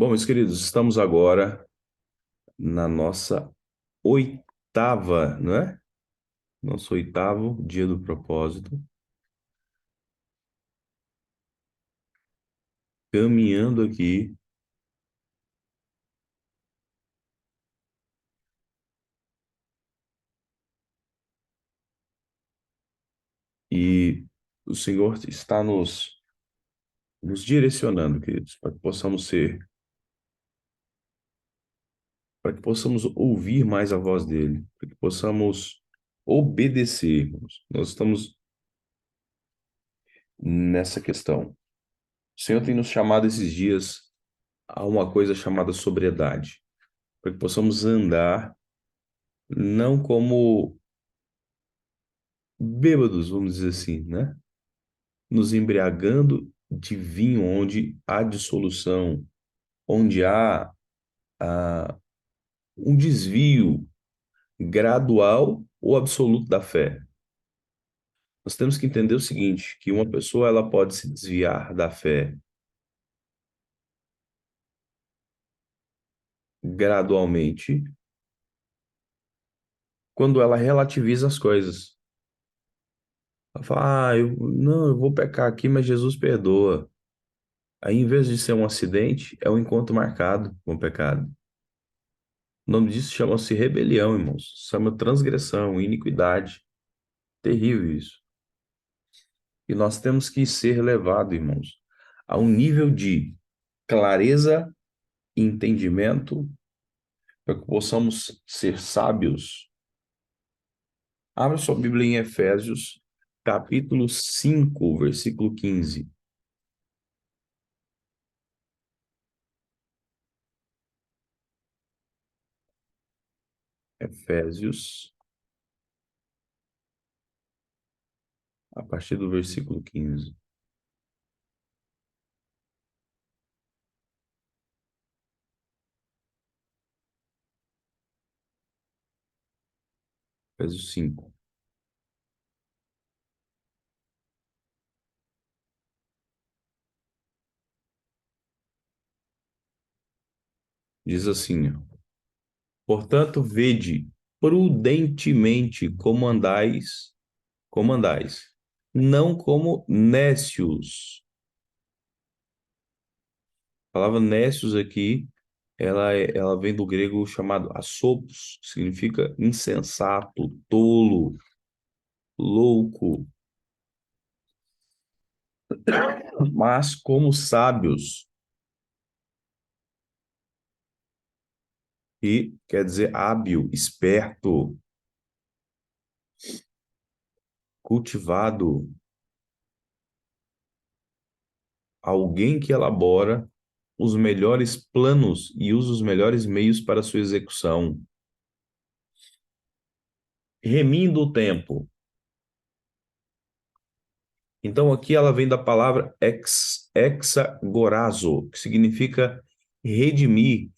Bom, meus queridos, estamos agora na nossa oitava, não é? Nosso oitavo dia do propósito, caminhando aqui e o Senhor está nos direcionando, queridos, para que possamos ouvir mais a voz dele, para que possamos obedecer, irmãos. Nós estamos nessa questão. O Senhor tem nos chamado esses dias a uma coisa chamada sobriedade, para que possamos andar não como bêbados, vamos dizer assim, né? Nos embriagando de vinho onde há dissolução, onde há um desvio gradual ou absoluto da fé. Nós temos que entender o seguinte, que uma pessoa ela pode se desviar da fé gradualmente quando ela relativiza as coisas. Ela fala, não, eu vou pecar aqui, mas Jesus perdoa. Aí, em vez de ser um acidente, é um encontro marcado com o pecado. O nome disso chama-se rebelião, irmãos. Chama transgressão, iniquidade. Terrível isso. E nós temos que ser levados, irmãos, a um nível de clareza e entendimento para que possamos ser sábios. Abra sua Bíblia em Efésios, capítulo 5, versículo 15. Efésios, a partir do versículo 15. Efésios 5. Diz assim, ó, portanto, vede prudentemente como andais, não como nécios. A palavra nécios aqui, ela vem do grego chamado asopos, que significa insensato, tolo, louco, mas como sábios, e quer dizer hábil, esperto, cultivado, alguém que elabora os melhores planos e usa os melhores meios para sua execução, remindo o tempo. Então aqui ela vem da palavra hexagorazo, que significa redimir,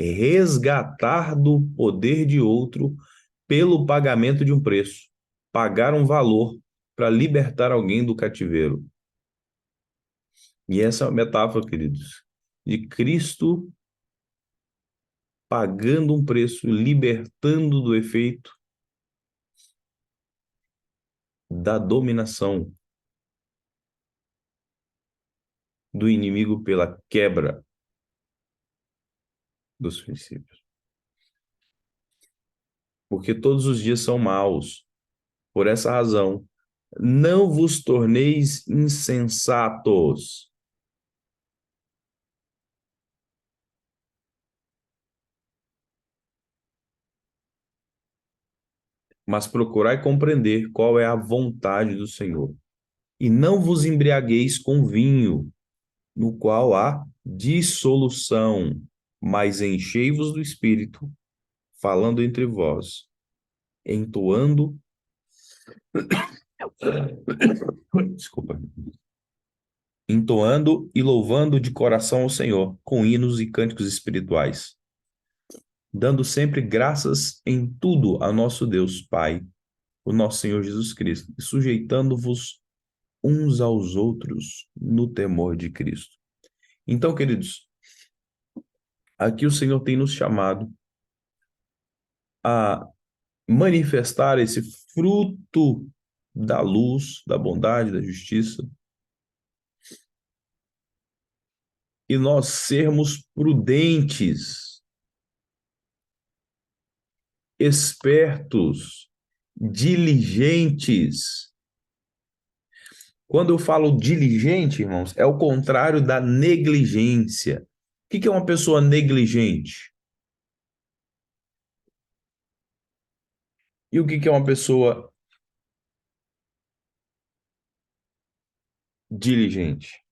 resgatar do poder de outro pelo pagamento de um preço, pagar um valor para libertar alguém do cativeiro. E essa é uma metáfora, queridos, de Cristo pagando um preço, libertando do efeito da dominação do inimigo pela quebra dos princípios. Porque todos os dias são maus. Por essa razão, não vos torneis insensatos, mas procurai compreender qual é a vontade do Senhor. E não vos embriagueis com vinho, no qual há dissolução, mas enchei-vos do Espírito, falando entre vós, entoando, desculpa, entoando e louvando de coração ao Senhor, com hinos e cânticos espirituais, dando sempre graças em tudo a nosso Deus Pai, o nosso Senhor Jesus Cristo, e sujeitando-vos uns aos outros no temor de Cristo. Então, queridos, Aqui o Senhor tem nos chamado a manifestar esse fruto da luz, da bondade, da justiça, e nós sermos prudentes, espertos, diligentes. Quando eu falo diligente, irmãos, é o contrário da negligência. O que é uma pessoa negligente? E o que é uma pessoa diligente?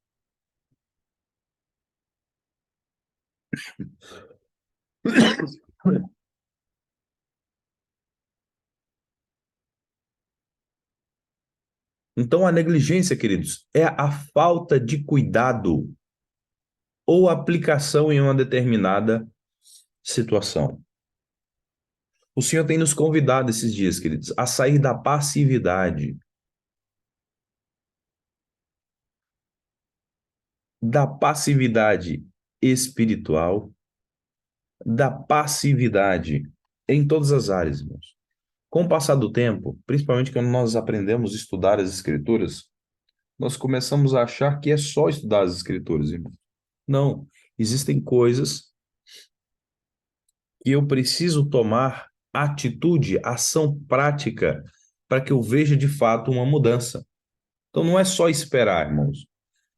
Então, a negligência, queridos, é a falta de cuidado ou aplicação em uma determinada situação. O Senhor tem nos convidado esses dias, queridos, a sair da passividade espiritual, da passividade em todas as áreas, irmãos. Com o passar do tempo, principalmente quando nós aprendemos a estudar as Escrituras, nós começamos a achar que é só estudar as Escrituras, irmãos. Não, existem coisas que eu preciso tomar atitude, ação prática, para que eu veja de fato uma mudança. Então não é só esperar, irmãos.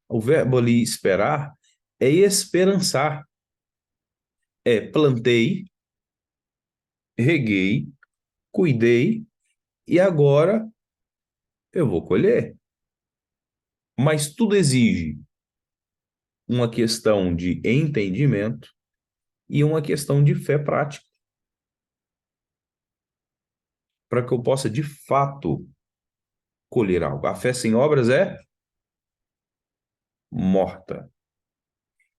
O verbo ali esperar é esperançar. É plantei, reguei, cuidei e agora eu vou colher. Mas tudo exige uma questão de entendimento e uma questão de fé prática, para que eu possa de fato colher algo. A fé sem obras é morta.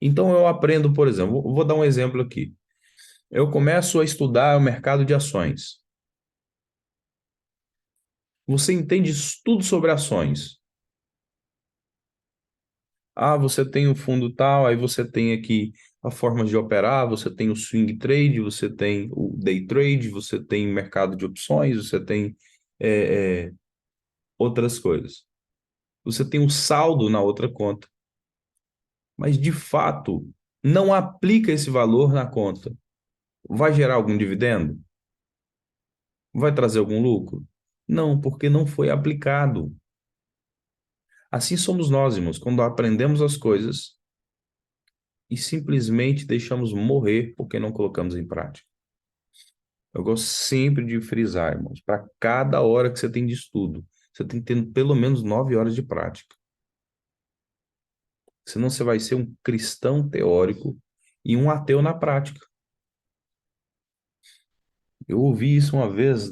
Então eu aprendo, por exemplo, vou dar um exemplo aqui. Eu começo a estudar o mercado de ações. Você entende tudo sobre ações. Ah, você tem o fundo tal, aí você tem aqui a forma de operar, você tem o swing trade, você tem o day trade, você tem mercado de opções, você tem é, é, outras coisas. Você tem um saldo na outra conta, mas de fato não aplica esse valor na conta. Vai gerar algum dividendo? Vai trazer algum lucro? Não, porque não foi aplicado. Assim somos nós, irmãos, quando aprendemos as coisas e simplesmente deixamos morrer porque não colocamos em prática. Eu gosto sempre de frisar, irmãos, para cada hora que você tem de estudo, você tem que ter pelo menos 9 horas de prática. Senão você vai ser um cristão teórico e um ateu na prática. Eu ouvi isso uma vez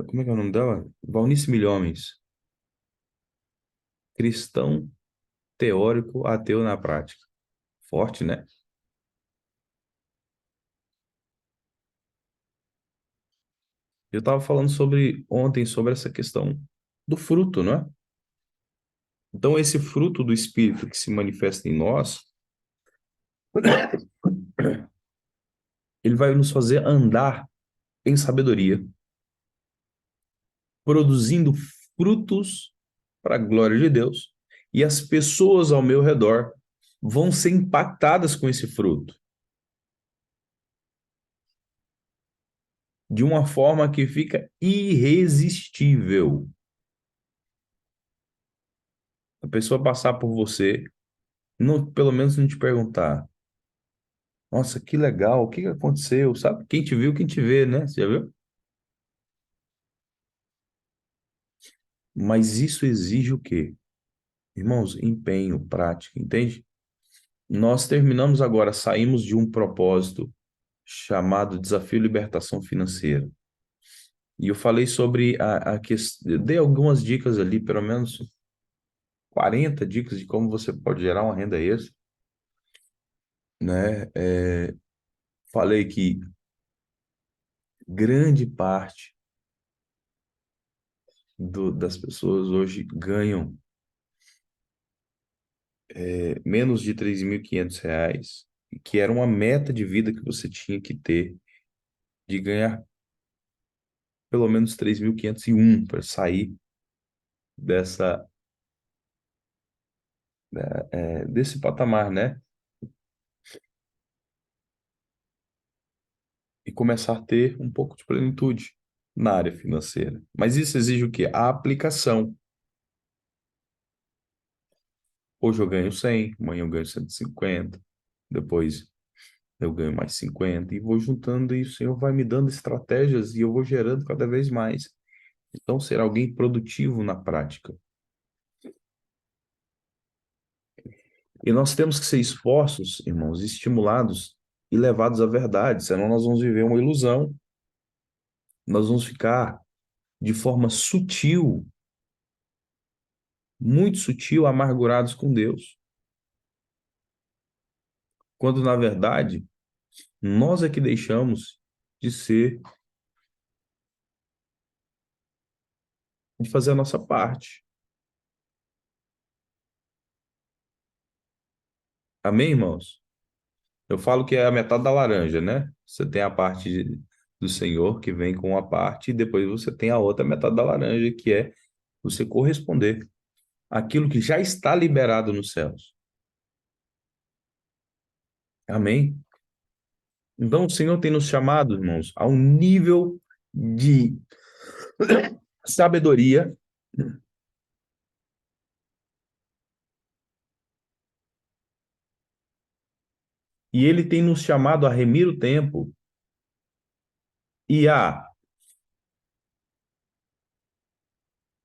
como é que é o nome dela? Valnice Milhomens. Cristão teórico, ateu na prática. Forte, né? Eu estava falando ontem sobre essa questão do fruto, não é? Então, esse fruto do Espírito que se manifesta em nós, ele vai nos fazer andar em sabedoria, produzindo frutos para a glória de Deus. E as pessoas ao meu redor vão ser impactadas com esse fruto de uma forma que fica irresistível. A pessoa passar por você, não, pelo menos não te perguntar: nossa, que legal, o que que aconteceu? Sabe? Quem te viu, quem te vê, né? Você já viu? Mas isso exige o quê? Irmãos, empenho, prática, entende? Nós terminamos agora, saímos de um propósito chamado Desafio Libertação Financeira. E eu falei sobre a questão, dei algumas dicas ali, pelo menos 40 dicas de como você pode gerar uma renda extra, né? Falei que grande parte das pessoas hoje ganham menos de R$ 3.500, que era uma meta de vida que você tinha que ter, de ganhar pelo menos 3.501 para sair dessa, desse patamar, né? E começar a ter um pouco de plenitude na área financeira. Mas isso exige o quê? A aplicação. Hoje eu ganho 100, amanhã eu ganho 150, depois eu ganho mais 50 e vou juntando e o Senhor vai me dando estratégias e eu vou gerando cada vez mais. Então, ser alguém produtivo na prática. E nós temos que ser expostos, irmãos, estimulados e levados à verdade, senão nós vamos viver uma ilusão, nós vamos ficar de forma sutil, muito sutil, amargurados com Deus, quando na verdade nós é que deixamos de ser, de fazer a nossa parte. Amém, irmãos? Eu falo que é a metade da laranja, né? Você tem a parte do Senhor que vem com uma parte, e depois você tem a outra metade da laranja, que é você corresponder àquilo que já está liberado nos céus. Amém? Então, o Senhor tem nos chamado, irmãos, a um nível de sabedoria, e Ele tem nos chamado a remir o tempo e a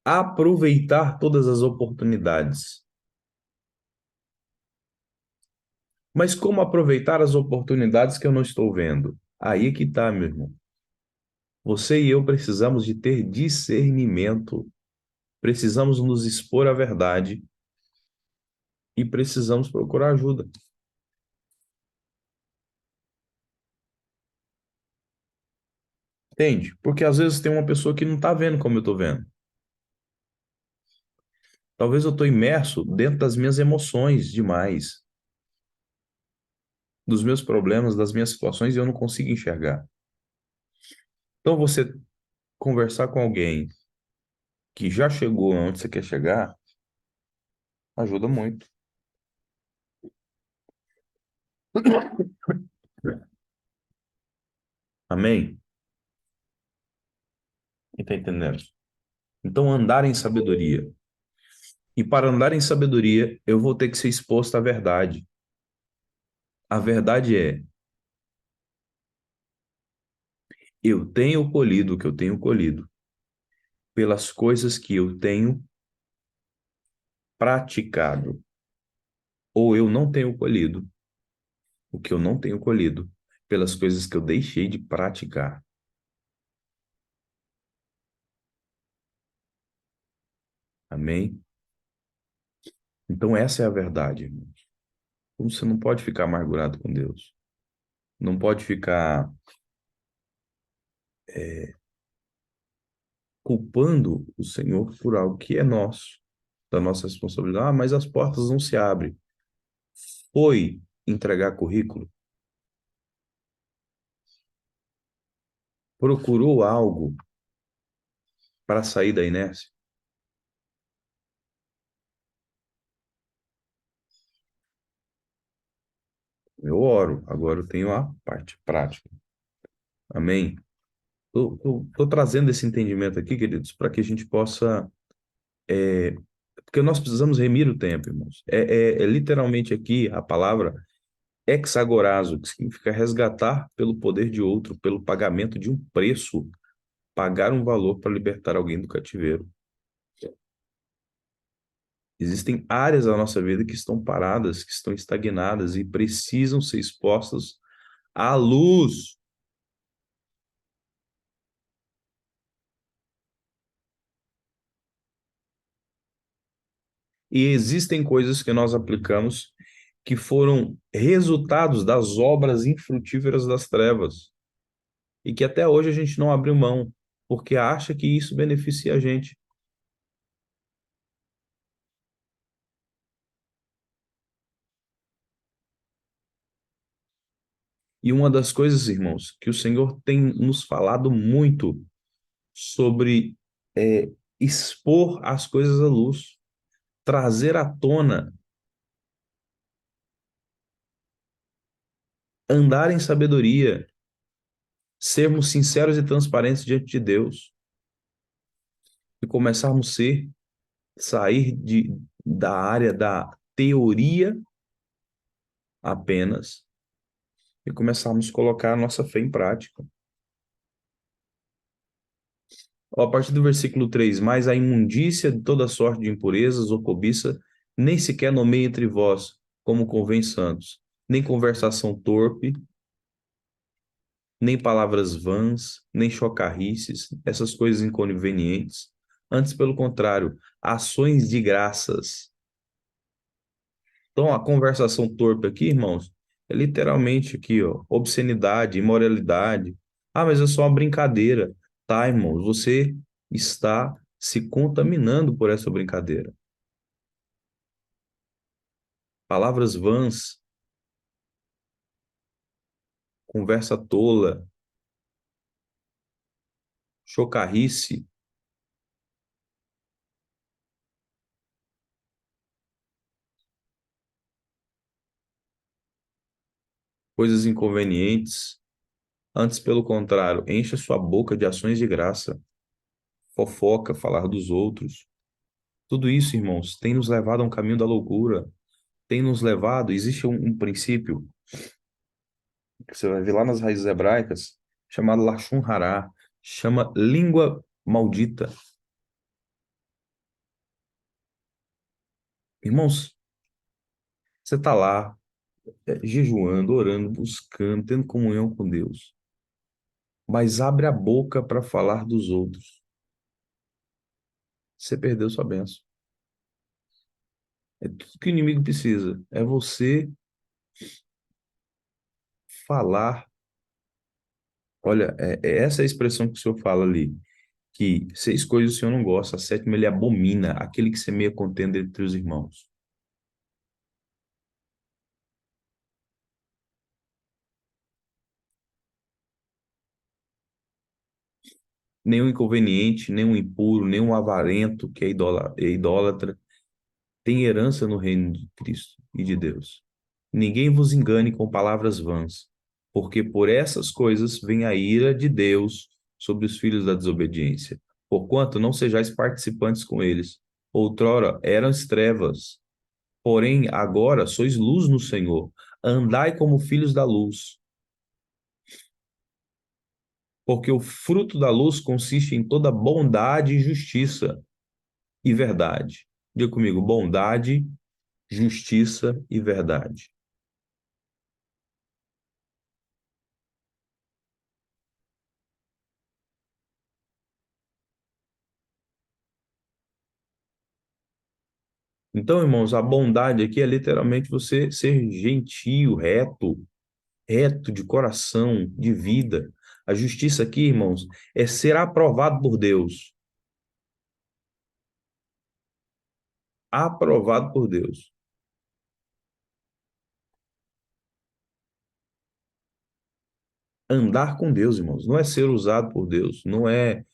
aproveitar todas as oportunidades. Mas como aproveitar as oportunidades que eu não estou vendo? Aí é que está, meu irmão. Você e eu precisamos de ter discernimento, precisamos nos expor à verdade e precisamos procurar ajuda. Entende? Porque às vezes tem uma pessoa que não está vendo como eu estou vendo. Talvez eu estou imerso dentro das minhas emoções demais, dos meus problemas, das minhas situações e eu não consigo enxergar. Então você conversar com alguém que já chegou onde você quer chegar ajuda muito. Amém? E tá entendendo? Então andar em sabedoria. E para andar em sabedoria, eu vou ter que ser exposto à verdade. A verdade é, eu tenho colhido o que eu tenho colhido pelas coisas que eu tenho praticado, ou eu não tenho colhido o que eu não tenho colhido pelas coisas que eu deixei de praticar. Amém? Então essa é a verdade, irmãos. Então, você não pode ficar amargurado com Deus. Não pode ficar culpando o Senhor por algo que é nosso, da nossa responsabilidade. Ah, mas as portas não se abrem. Foi entregar currículo? Procurou algo para sair da inércia? Eu oro, agora eu tenho a parte prática. Amém? Estou trazendo esse entendimento aqui, queridos, para que a gente possa. Porque nós precisamos remir o tempo, irmãos. É literalmente aqui a palavra exagorazo, que significa resgatar pelo poder de outro, pelo pagamento de um preço, pagar um valor para libertar alguém do cativeiro. Existem áreas da nossa vida que estão paradas, que estão estagnadas e precisam ser expostas à luz. E existem coisas que nós aplicamos que foram resultados das obras infrutíferas das trevas e que até hoje a gente não abriu mão, porque acha que isso beneficia a gente. E uma das coisas, irmãos, que o Senhor tem nos falado muito sobre é, expor as coisas à luz, trazer à tona, andar em sabedoria, sermos sinceros e transparentes diante de Deus e começarmos a sair da área da teoria apenas e começarmos a colocar a nossa fé em prática. Ó, a partir do versículo 3: mas a imundícia de toda sorte de impurezas ou cobiça, nem sequer nomeie entre vós, como convém santos, nem conversação torpe, nem palavras vãs, nem chocarrices, essas coisas inconvenientes. Antes, pelo contrário, ações de graças. Então, a conversação torpe aqui, irmãos, é literalmente aqui, ó, obscenidade, imoralidade. Ah, mas é só uma brincadeira. Tá, irmãos, você está se contaminando por essa brincadeira. Palavras vãs, conversa tola, chocarrice, coisas inconvenientes. Antes, pelo contrário, encha sua boca de ações de graça, fofoca, falar dos outros. Tudo isso, irmãos, tem nos levado a um caminho da loucura. Tem nos levado, existe um princípio que você vai ver lá nas raízes hebraicas, chamado Lashon Hará, chama língua maldita. Irmãos, você está lá, jejuando, orando, buscando, tendo comunhão com Deus, mas abre a boca para falar dos outros. Você perdeu sua bênção. É tudo que o inimigo precisa. É você falar. Olha, é essa a expressão que o senhor fala ali, que 6 coisas o senhor não gosta, a sétima ele abomina, aquele que semeia contenda entre os irmãos. Nenhum inconveniente, nenhum impuro, nenhum avarento que é idólatra, tem herança no reino de Cristo e de Deus. Ninguém vos engane com palavras vãs, porque por essas coisas vem a ira de Deus sobre os filhos da desobediência. Porquanto não sejais participantes com eles. Outrora eram trevas, porém agora sois luz no Senhor. Andai como filhos da luz, porque o fruto da luz consiste em toda bondade e justiça e verdade. Diga comigo, bondade, justiça e verdade. Então, irmãos, a bondade aqui é literalmente você ser gentil, reto de coração, de vida. A justiça aqui, irmãos, é ser aprovado por Deus. Aprovado por Deus. Andar com Deus, irmãos, não é ser usado por Deus, não é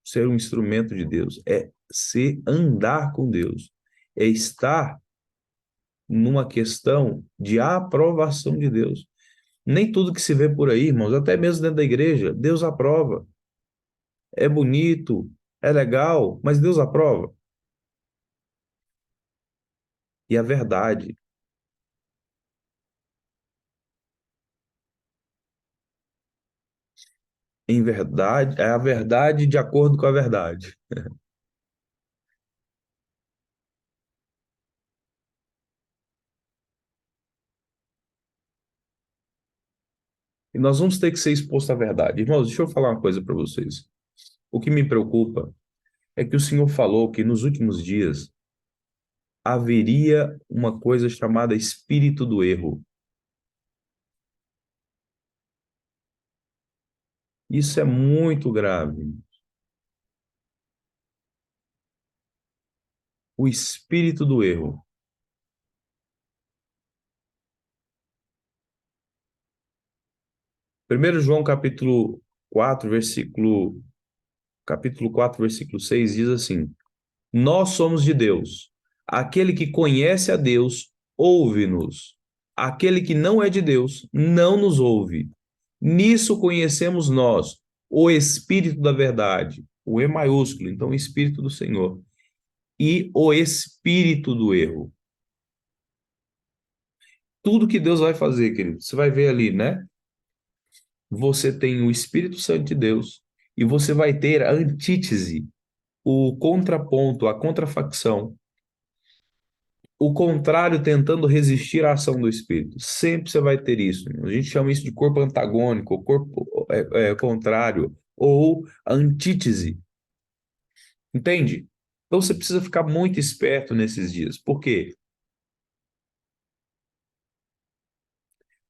ser um instrumento de Deus, é ser andar com Deus, é estar numa questão de aprovação de Deus. Nem tudo que se vê por aí, irmãos, até mesmo dentro da igreja, Deus aprova. É bonito, é legal, mas Deus aprova. E a verdade, em verdade, é a verdade de acordo com a verdade. E nós vamos ter que ser exposto à verdade. Irmãos, deixa eu falar uma coisa para vocês. O que me preocupa é que o Senhor falou que nos últimos dias haveria uma coisa chamada espírito do erro. Isso é muito grave. O espírito do erro. Primeiro João quatro, capítulo 4, versículo 6 diz assim: Nós somos de Deus. Aquele que conhece a Deus, ouve-nos. Aquele que não é de Deus, não nos ouve. Nisso conhecemos nós, o Espírito da verdade, o E maiúsculo, então o Espírito do Senhor, e o espírito do erro. Tudo que Deus vai fazer, querido, você vai ver ali, né? Você tem o Espírito Santo de Deus e você vai ter a antítese, o contraponto, a contrafacção, o contrário tentando resistir à ação do Espírito. Sempre você vai ter isso. A gente chama isso de corpo antagônico, corpo contrário, ou antítese. Entende? Então você precisa ficar muito esperto nesses dias. Por quê?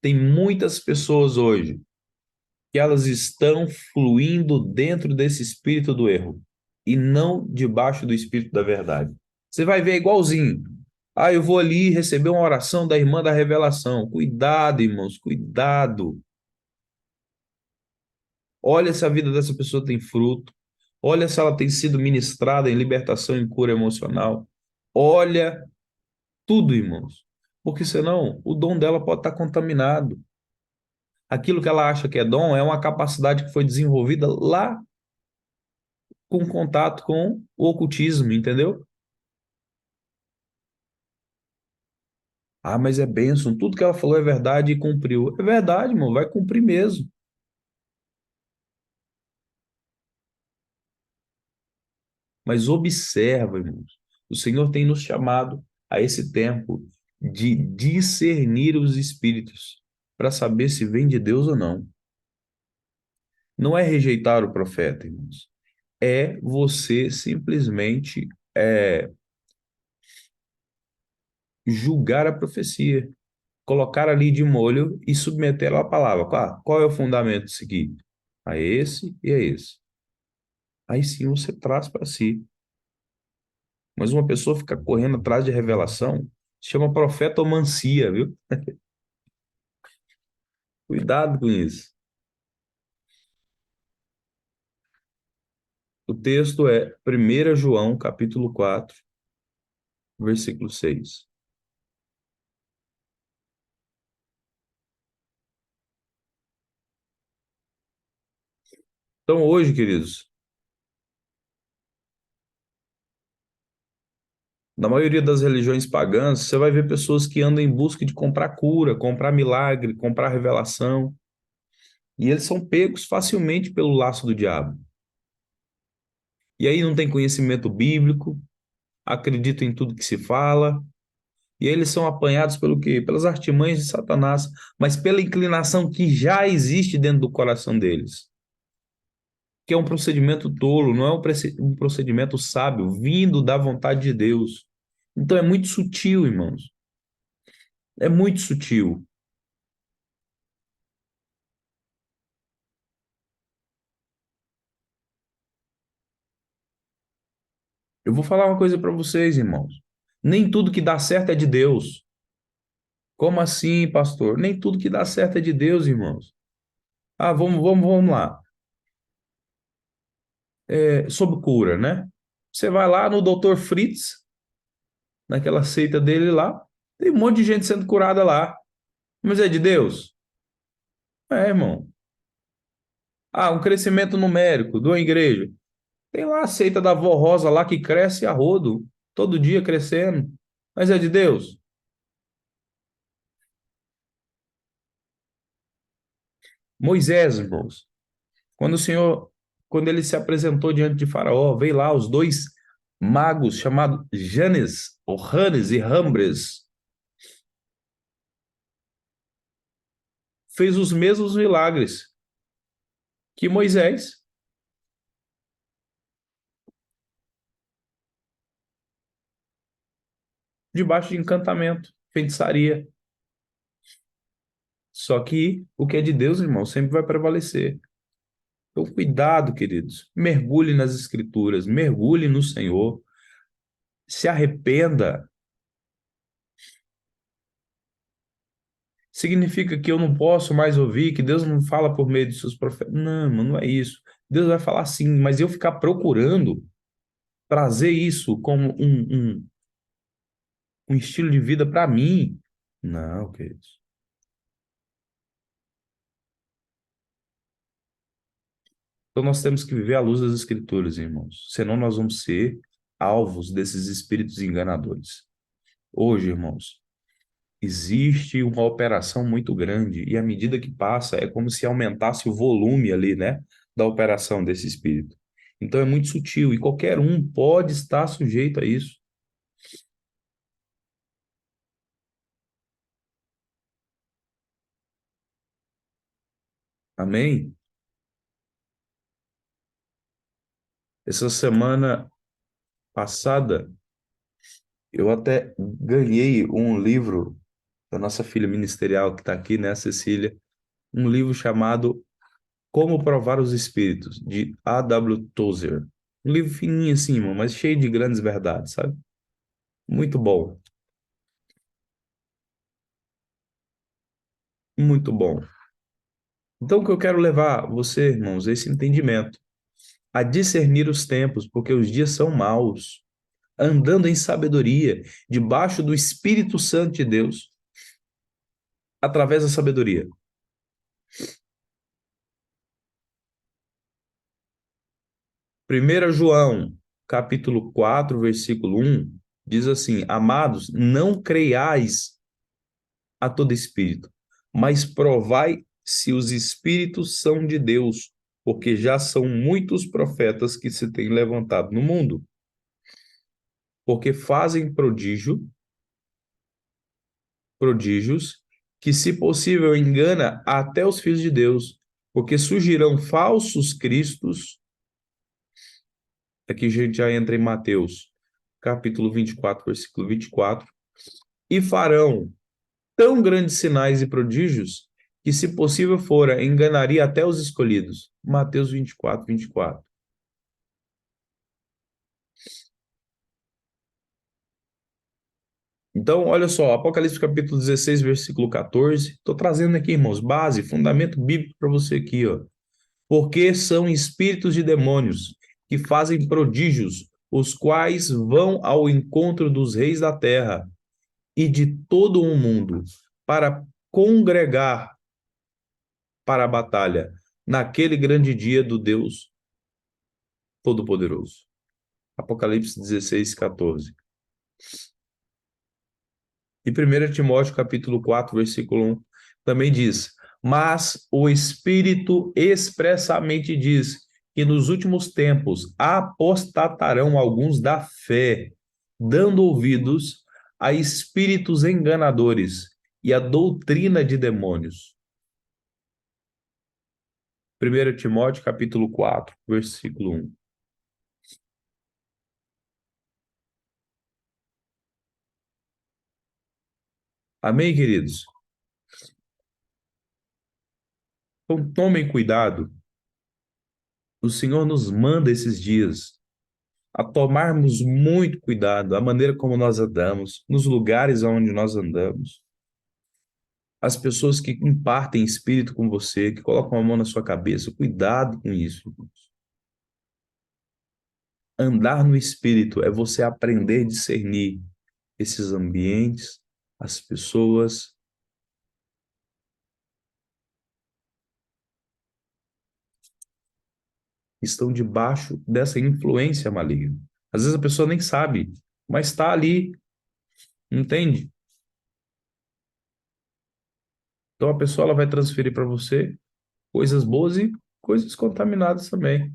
Tem muitas pessoas hoje que elas estão fluindo dentro desse espírito do erro e não debaixo do espírito da verdade. Você vai ver igualzinho. Ah, eu vou ali receber uma oração da irmã da revelação. Cuidado, irmãos, cuidado. Olha se a vida dessa pessoa tem fruto. Olha se ela tem sido ministrada em libertação e cura emocional. Olha tudo, irmãos. Porque senão o dom dela pode estar contaminado. Aquilo que ela acha que é dom é uma capacidade que foi desenvolvida lá com contato com o ocultismo, entendeu? Ah, mas é bênção, tudo que ela falou é verdade e cumpriu. É verdade, irmão, vai cumprir mesmo. Mas observa, irmãos, o Senhor tem nos chamado a esse tempo de discernir os espíritos para saber se vem de Deus ou não. Não é rejeitar o profeta, irmãos. É você simplesmente julgar a profecia, colocar ali de molho e submeter ela à palavra. Qual é o fundamento disso aqui? A esse e a esse. Aí sim você traz para si. Mas uma pessoa fica correndo atrás de revelação, se chama profetomancia, viu? Cuidado com isso. O texto é 1 João, capítulo 4, versículo 6. Então, hoje, queridos, na maioria das religiões pagãs, você vai ver pessoas que andam em busca de comprar cura, comprar milagre, comprar revelação, e eles são pegos facilmente pelo laço do diabo. E aí não tem conhecimento bíblico, acreditam em tudo que se fala, e aí eles são apanhados pelo quê? Pelas artimanhas de Satanás, mas pela inclinação que já existe dentro do coração deles, que é um procedimento tolo, não é um procedimento sábio, vindo da vontade de Deus. Então é muito sutil, irmãos. É muito sutil. Eu vou falar uma coisa para vocês, irmãos. Nem tudo que dá certo é de Deus. Como assim, pastor? Nem tudo que dá certo é de Deus, irmãos. Ah, vamos lá. Sobre cura, né? Você vai lá no Dr. Fritz, naquela seita dele lá, tem um monte de gente sendo curada lá. Mas é de Deus? É, irmão. Ah, um crescimento numérico de uma igreja. Tem lá a seita da avó Rosa lá que cresce a rodo, todo dia crescendo. Mas é de Deus? Moisés, irmãos. Quando o Senhor, quando ele se apresentou diante de Faraó, veio lá os dois magos chamados Janes, ou Hanes e Rambres, fez os mesmos milagres que Moisés, debaixo de encantamento, feitiçaria. Só que o que é de Deus, irmão, sempre vai prevalecer. Então, cuidado, queridos. Mergulhe nas Escrituras, mergulhe no Senhor, se arrependa, Significa que eu não posso mais ouvir, que Deus não fala por meio de seus profetas. Não, irmão, não é isso. Deus vai falar sim, mas eu ficar procurando trazer isso como um estilo de vida para mim. Não, queridos. Então nós temos que viver à luz das Escrituras, irmãos. Senão nós vamos ser alvos desses espíritos enganadores. Hoje, irmãos, existe uma operação muito grande e à medida que passa é como se aumentasse o volume ali, né, da operação desse espírito. Então é muito sutil e qualquer um pode estar sujeito a isso. Amém? Essa semana passada eu até ganhei um livro da nossa filha ministerial que está aqui, né, Cecília, um livro chamado Como Provar os Espíritos, de A.W. Tozer. Um livro fininho assim, irmão, mas cheio de grandes verdades, sabe? Muito bom, muito bom. Então, o que eu quero levar você, irmãos, é esse entendimento, a discernir os tempos, porque os dias são maus, andando em sabedoria, debaixo do Espírito Santo de Deus, através da sabedoria. 1 João, capítulo 4, versículo 1, diz assim: Amados, não creiais a todo espírito, mas provai se os espíritos são de Deus, porque já são muitos profetas que se têm levantado no mundo, porque fazem prodígios, que, se possível, engana até os filhos de Deus, porque surgirão falsos cristos. Aqui a gente já entra em Mateus, capítulo 24, versículo 24, e farão tão grandes sinais e prodígios que, se possível fora, enganaria até os escolhidos. Mateus 24, 24. Então, olha só, Apocalipse capítulo 16, versículo 14. Estou trazendo aqui, irmãos, base, fundamento bíblico para você aqui, ó. Porque são espíritos de demônios que fazem prodígios, os quais vão ao encontro dos reis da terra e de todo o mundo, para congregar para a batalha, naquele grande dia do Deus Todo-Poderoso. Apocalipse 16, 14. E 1 Timóteo capítulo 4, versículo 1, também diz: Mas o Espírito expressamente diz que nos últimos tempos apostatarão alguns da fé, dando ouvidos a espíritos enganadores e a doutrina de demônios. 1 Timóteo capítulo 4, versículo 1. Amém, queridos? Então tomem cuidado. O Senhor nos manda esses dias a tomarmos muito cuidado, a maneira como nós andamos, nos lugares onde nós andamos, as pessoas que impartem espírito com você, que colocam a mão na sua cabeça, cuidado com isso. Andar no espírito é você aprender a discernir esses ambientes, as pessoas que estão debaixo dessa influência maligna. Às vezes a pessoa nem sabe, mas está ali, entende? Então a pessoa ela vai transferir para você coisas boas e coisas contaminadas também.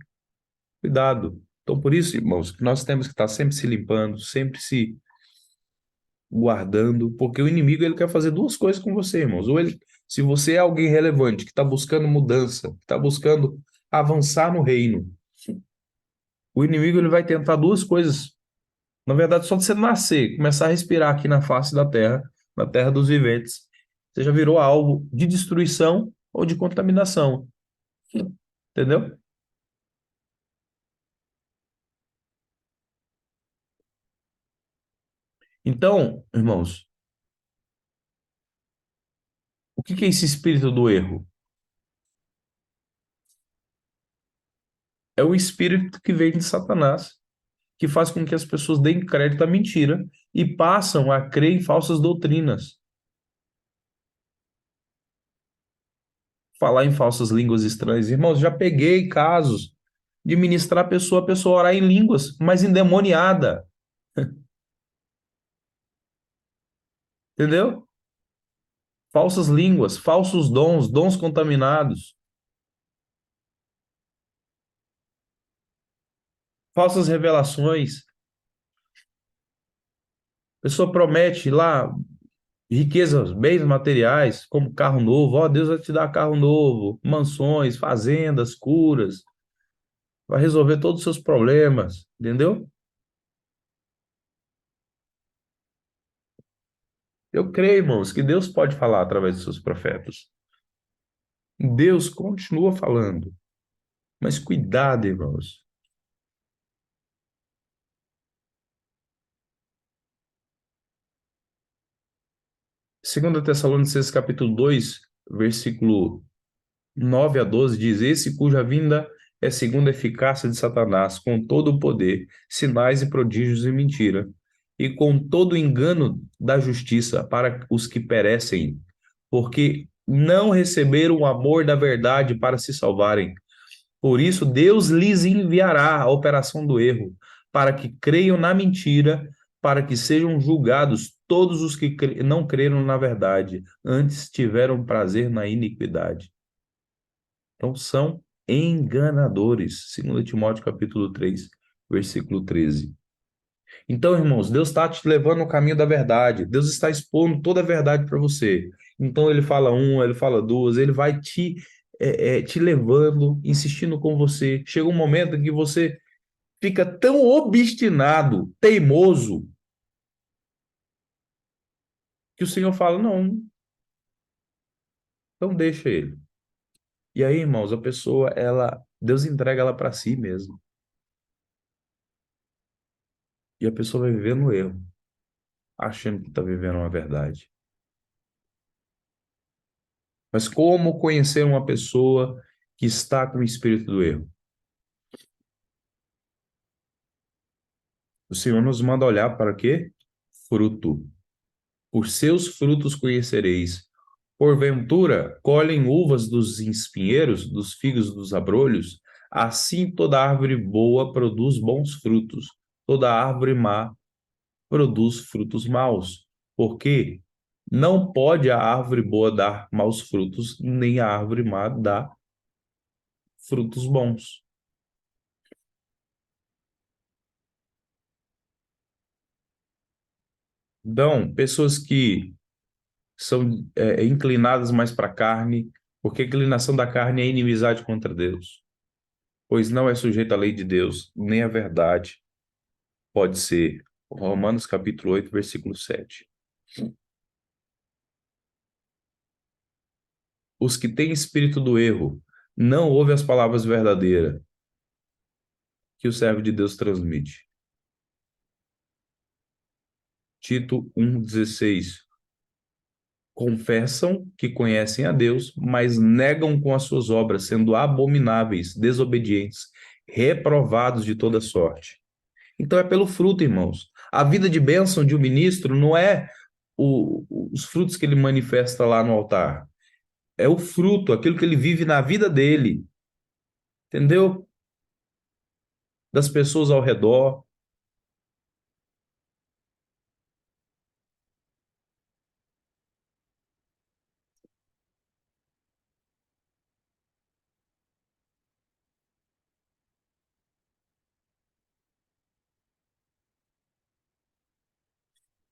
Cuidado. Então, por isso, irmãos, que nós temos que estar sempre se limpando, sempre se guardando, porque o inimigo ele quer fazer duas coisas com você, irmãos. Ou ele, se você é alguém relevante, que está buscando mudança, que está buscando avançar no reino, o inimigo ele vai tentar duas coisas. Na verdade, só de você nascer, começar a respirar aqui na face da terra, na terra dos viventes, você já virou alvo de destruição ou de contaminação. Entendeu? Então, irmãos, O que que é esse espírito do erro? É o espírito que vem de Satanás, que faz com que as pessoas deem crédito à mentira e passam a crer em falsas doutrinas, falar em falsas línguas estranhas. Irmãos, já peguei casos de ministrar a pessoa orar em línguas, mas endemoniada, entendeu? Falsas línguas, falsos dons, dons contaminados, falsas revelações. A pessoa promete lá riquezas, bens materiais, como carro novo. Ó, Deus vai te dar carro novo, mansões, fazendas, curas, vai resolver todos os seus problemas, entendeu? Eu creio, irmãos, que Deus pode falar através dos seus profetas. Deus continua falando, mas cuidado, irmãos. 2 Tessalonicenses capítulo 2, versículo 9 a 12 diz: Esse cuja vinda é segundo a eficácia de Satanás, com todo o poder, sinais e prodígios e mentira, e com todo o engano da justiça para os que perecem, porque não receberam o amor da verdade para se salvarem. Por isso, Deus lhes enviará a operação do erro, para que creiam na mentira, para que sejam julgados todos os que não creram na verdade, antes tiveram prazer na iniquidade. Então são enganadores. 2 Timóteo capítulo 3, versículo 13. Então, irmãos, Deus está te levando no caminho da verdade. Deus está expondo toda a verdade para você. Então ele fala uma, ele fala duas, ele vai te levando, insistindo com você. Chega um momento em que você fica tão obstinado, teimoso, que o Senhor fala: não, então deixa ele. E aí, irmãos, a pessoa, Deus entrega ela para si mesmo. E a pessoa vai viver no erro, achando que está vivendo uma verdade. Mas como conhecer uma pessoa que está com o espírito do erro? O Senhor nos manda olhar para quê? Fruto. Por seus frutos conhecereis. Porventura, colhem uvas dos espinheiros, dos figos dos abrolhos? Assim toda árvore boa produz bons frutos, toda árvore má produz frutos maus. Porque não pode a árvore boa dar maus frutos, nem a árvore má dar frutos bons. Então, pessoas que são inclinadas mais para a carne, porque a inclinação da carne é inimizade contra Deus, pois não é sujeita à lei de Deus, nem a verdade pode ser. Romanos capítulo 8, versículo 7. Os que têm espírito do erro não ouvem as palavras verdadeiras que o servo de Deus transmite. Tito 1,16. Confessam que conhecem a Deus, mas negam com as suas obras, sendo abomináveis, desobedientes, reprovados de toda sorte. Então é pelo fruto, irmãos. A vida de bênção de um ministro não é os frutos que ele manifesta lá no altar. É o fruto, aquilo que ele vive na vida dele, entendeu? Das pessoas ao redor.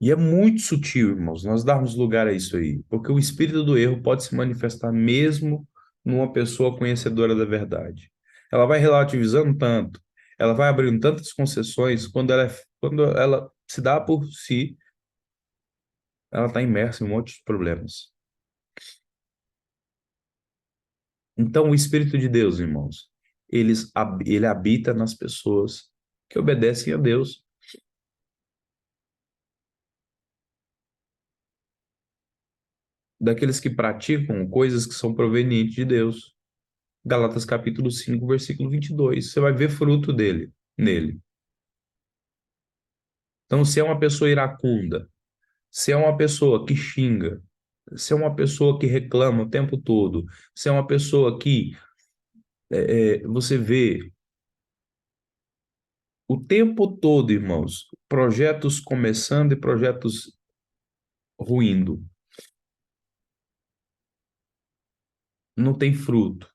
E é muito sutil, irmãos, nós darmos lugar a isso aí, porque o espírito do erro pode se manifestar mesmo numa pessoa conhecedora da verdade. Ela vai relativizando tanto, ela vai abrindo tantas concessões, quando ela se dá por si, ela está imersa em um monte de problemas. Então, o Espírito de Deus, irmãos, ele habita nas pessoas que obedecem a Deus. daqueles que praticam coisas que são provenientes de Deus. Gálatas capítulo 5, versículo 22. Você vai ver fruto nele. Então, se é uma pessoa iracunda, se é uma pessoa que xinga, se é uma pessoa que reclama o tempo todo, se é uma pessoa que você vê o tempo todo, irmãos, projetos começando e projetos ruindo, não tem fruto.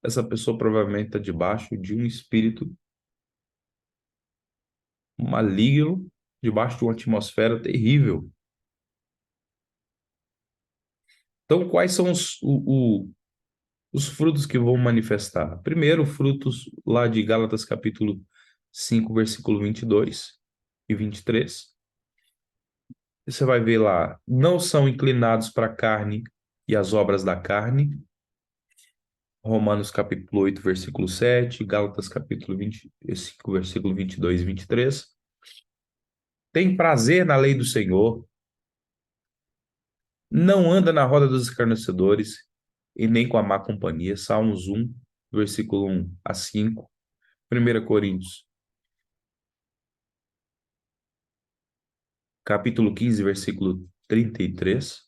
Essa pessoa provavelmente está debaixo de um espírito maligno, debaixo de uma atmosfera terrível. Então, quais são os frutos que vão manifestar? Primeiro, frutos lá de Gálatas capítulo 5, versículo 22 e 23. Você vai ver lá, não são inclinados para a carne e as obras da carne. Romanos capítulo 8, versículo 7, Gálatas capítulo 25, versículo 22 e 23. Tem prazer na lei do Senhor, não anda na roda dos escarnecedores e nem com a má companhia. Salmos 1, versículo 1 a 5. 1 Coríntios, capítulo 15, versículo 33.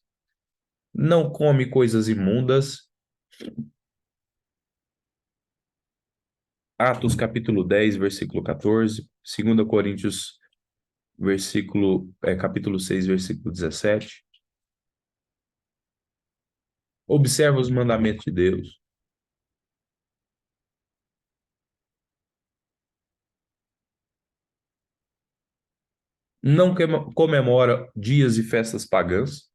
Não come coisas imundas. Atos, capítulo 10, versículo 14. 2 Coríntios, capítulo 6, versículo 17. Observa os mandamentos de Deus. Não comemora dias e festas pagãs.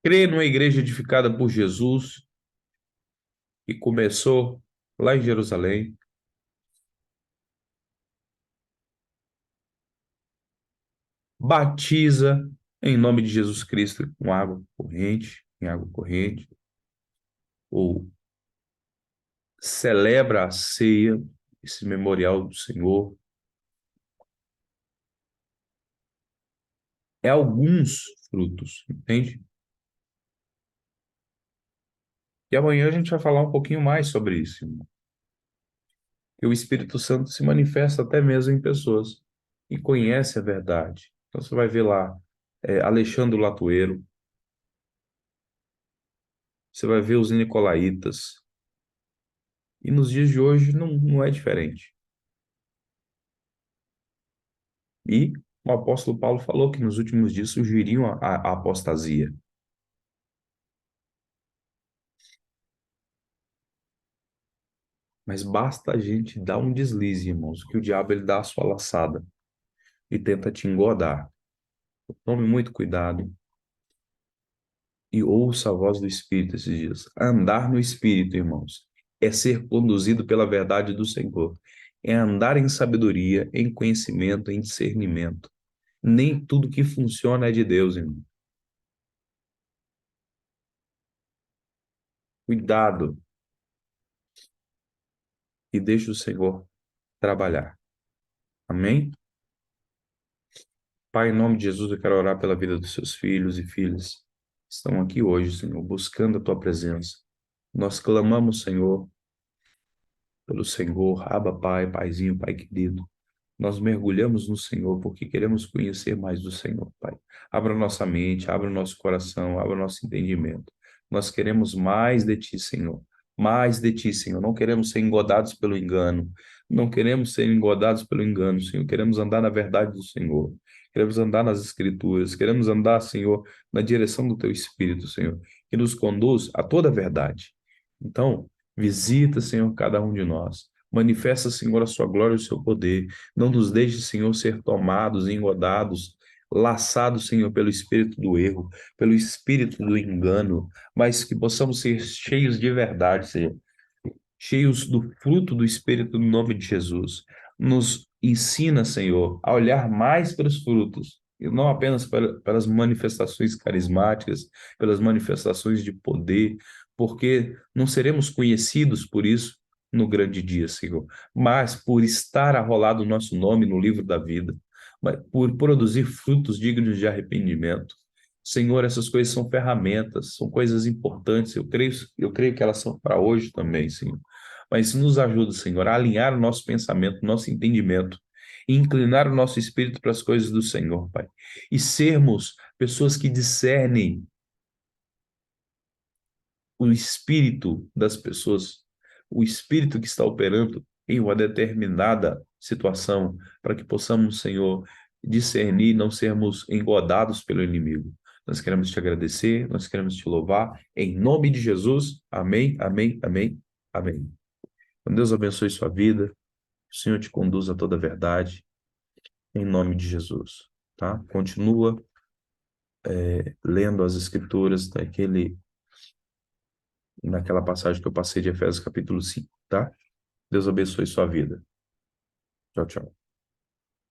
Crê numa igreja edificada por Jesus, que começou lá em Jerusalém. Batiza em nome de Jesus Cristo com água corrente, em água corrente, ou celebra a ceia, esse memorial do Senhor. É alguns frutos, entende? E amanhã a gente vai falar um pouquinho mais sobre isso, irmão. Que o Espírito Santo se manifesta até mesmo em pessoas e conhece a verdade. Então você vai ver lá Alexandre Latueiro, você vai ver os nicolaítas. E nos dias de hoje não é diferente. E o apóstolo Paulo falou que nos últimos dias surgiriam a apostasia. Mas basta a gente dar um deslize, irmãos, que o diabo ele dá a sua laçada e tenta te engodar. Tome muito cuidado e ouça a voz do Espírito esses dias. Andar no Espírito, irmãos, é ser conduzido pela verdade do Senhor. É andar em sabedoria, em conhecimento, em discernimento. Nem tudo que funciona é de Deus, irmão. Cuidado e deixe o Senhor trabalhar. Amém? Pai, em nome de Jesus, eu quero orar pela vida dos seus filhos e filhas que estão aqui hoje, Senhor, buscando a tua presença. Nós clamamos, Senhor, pelo Senhor, Abba, Pai, Paizinho, Pai querido. Nós mergulhamos no Senhor porque queremos conhecer mais do Senhor, Pai. Abra nossa mente, abra o nosso coração, abra o nosso entendimento. Nós queremos mais de Ti, Senhor. Mais de Ti, Senhor. Não queremos ser engodados pelo engano. Não queremos ser engodados pelo engano, Senhor. Queremos andar na verdade do Senhor. Queremos andar nas Escrituras. Queremos andar, Senhor, na direção do Teu Espírito, Senhor, que nos conduz a toda a verdade. Então, visita, Senhor, cada um de nós. Manifesta, Senhor, a sua glória e o seu poder. Não nos deixe, Senhor, ser tomados, engodados, laçados, Senhor, pelo espírito do erro, pelo espírito do engano, mas que possamos ser cheios de verdade, Senhor, cheios do fruto do Espírito no nome de Jesus. Nos ensina, Senhor, a olhar mais para os frutos e não apenas pelas manifestações carismáticas, pelas manifestações de poder, porque não seremos conhecidos por isso no grande dia, Senhor, mas por estar arrolado o nosso nome no livro da vida, mas por produzir frutos dignos de arrependimento. Senhor, essas coisas são ferramentas, são coisas importantes. Eu creio que elas são para hoje também, Senhor. Mas nos ajuda, Senhor, a alinhar o nosso pensamento, nosso entendimento, e inclinar o nosso espírito para as coisas do Senhor, Pai. E sermos pessoas que discernem o espírito das pessoas, o espírito que está operando em uma determinada situação, para que possamos, Senhor, discernir e não sermos engodados pelo inimigo. Nós queremos te agradecer, nós queremos te louvar, em nome de Jesus. Amém, amém, amém, amém. Que Deus abençoe sua vida, que o Senhor te conduza a toda a verdade, em nome de Jesus, tá? Continua lendo as escrituras naquela passagem que eu passei de Efésios capítulo 5, tá? Deus abençoe sua vida. Tchau, tchau.